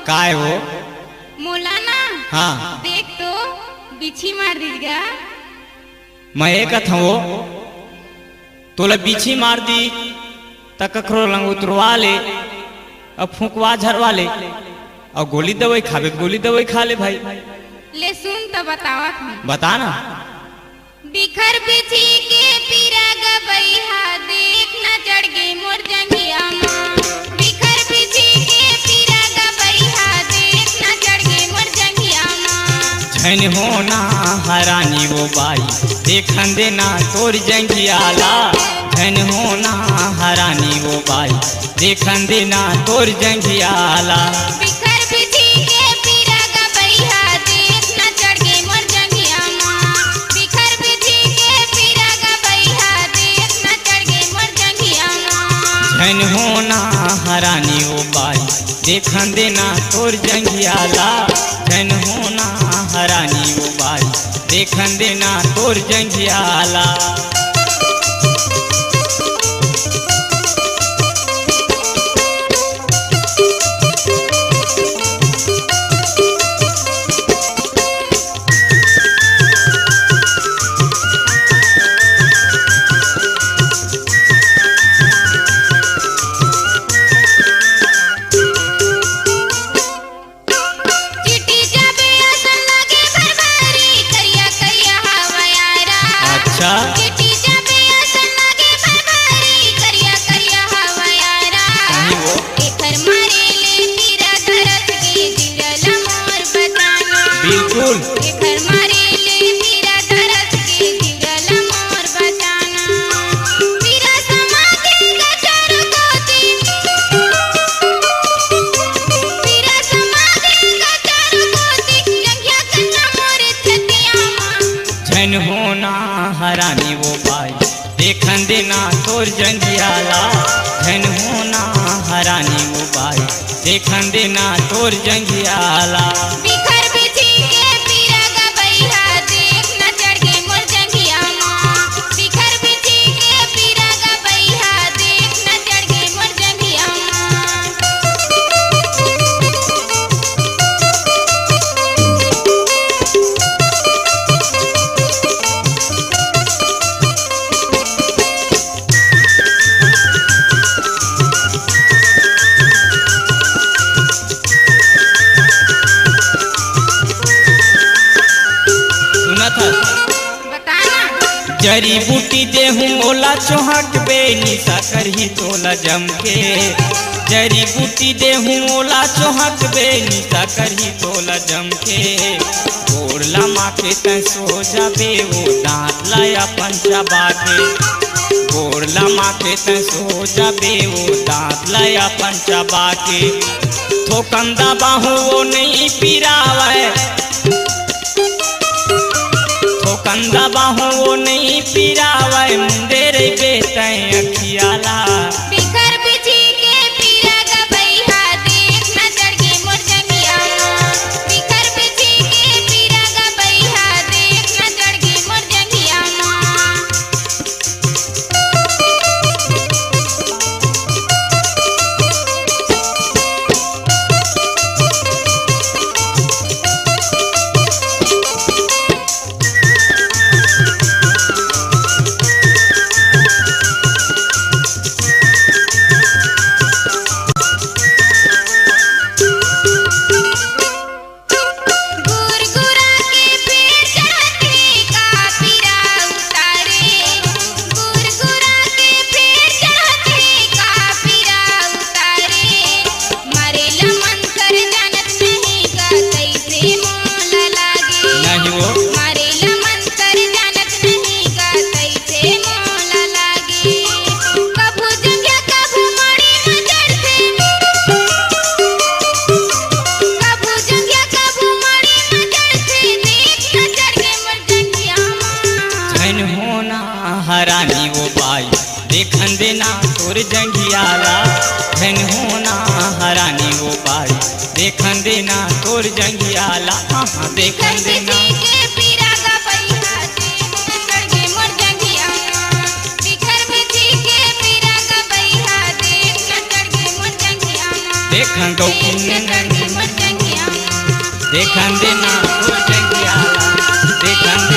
काय हो मौलाना हाँ देख तो बिछी मार दीजिएगा। मैं एक हो तोला बीछी मार दी त ककरो लंग उतरवा ले अब फूकवा झरवा ले और गोली दवाई खावे गोली दवाई खा ले भाई। ले सुन तो बतावत हूँ। बता ना। बिखर बिछी के पीरा गबैहा देख न चढ़ गई मोर जंगिया माँ। बिखर बिछी के पीरा गबैहा देख न चढ़ गई मोर जंगिया माँ। झन होना हरानी वो बाई देखन देना तोर जंगियाला। झन होना हरानी वो बाई देखन देना तोर जंगियाला। बिखर बिछी के पीरा गबैहा देख न चढ़ गई मोर जंगिया माँ। बिखर बिछी के पीरा गबैहा देख न चढ़ गई मोर जंगिया माँ। झन होना हरानी वो बाई देखन देना तोर जंगियाला। झन होना हरानी वो बाई देखन देना तोर जंगियाला। चिट्ठी जाबे असन लगे भरभरी करिया करिया हवयारा। अच्छा चिट्ठी जाबे असन लगे भरभरी करिया करिया हवयारा। कहीं वो एकर मारे ले पीरा धरत के दिल मोर बताना। बिल्कुल एकर मारे ले पीरा धरत के दिल मोर बताना। पीरा समाधि गचर कोती पीरा समाधि गचर कोती जंगिया कन्ना मोर छतिया माँ। झन होना हरानी वो बाई देखन देना तोर जंगियाला। झन होना हरानी वो बाई देखन देना तोर जंगियाला। बिखर बिछी के पीरा गबैहा देख न चढ़ गई मोर जंगिया माँ। बिखर बिछी के पीरा गबैहा देख न चढ़ गई मोर जंगिया माँ। सुना था बताना। जड़ी बूटी देहूँ मोला चौहक बे निशा करही तोला जम के। जड़ी बूटी देहूँ मोला चौहक बे निशा करही तोला जम के। गोरला माथे तै सो जाबे वो दांत लाया पंचा बाके। गोरला माथे तै सो जाबे वो दांत लाया पंचा बाके। थोकंदा बाहू वो नहीं पिरावे कंदा बाहू वो नहीं पिरावे मुंडे रे बेटे अखियाला। बिखर बिछी के पीरा गबैहा देख न चढ़ गई मोर जंगिया माँ। बिखर बिछी के पीरा गबैहा देख न चढ़ गई मोर जंगिया माँ। गुरगुरा के पेड़ चढ़ते का पीरा उतारे। गुरगुरा के पेड़ चढ़ते का पीरा उतारे। मारे लमन कर जानत नहीं का कैसे मोला लागे। नहीं वो मारे लमन कर जानत नहीं का कैसे मोला लागे। कभू जंगिया कभू मड़ी में चढ़ते। कभू जंगिया कभू मड़ी में चढ़ते देख न चढ़ गई मोर जंगिया माँ। झन होना हरानी वो बाई देखन देना तोर जंगियाला। झन होना हरानी वो बाई देखन देना तोर जंगियाला। हाँ देखन देना। बिखर बिछी के पीरा गबैहा देख न चढ़ गई मोर जंगिया माँ। बिखर बिछी के पीरा गबैहा देख न चढ़ गई मोर जंगिया माँ। देखं गौ देखन मटंगिया देखं देना हो जंगिया देखं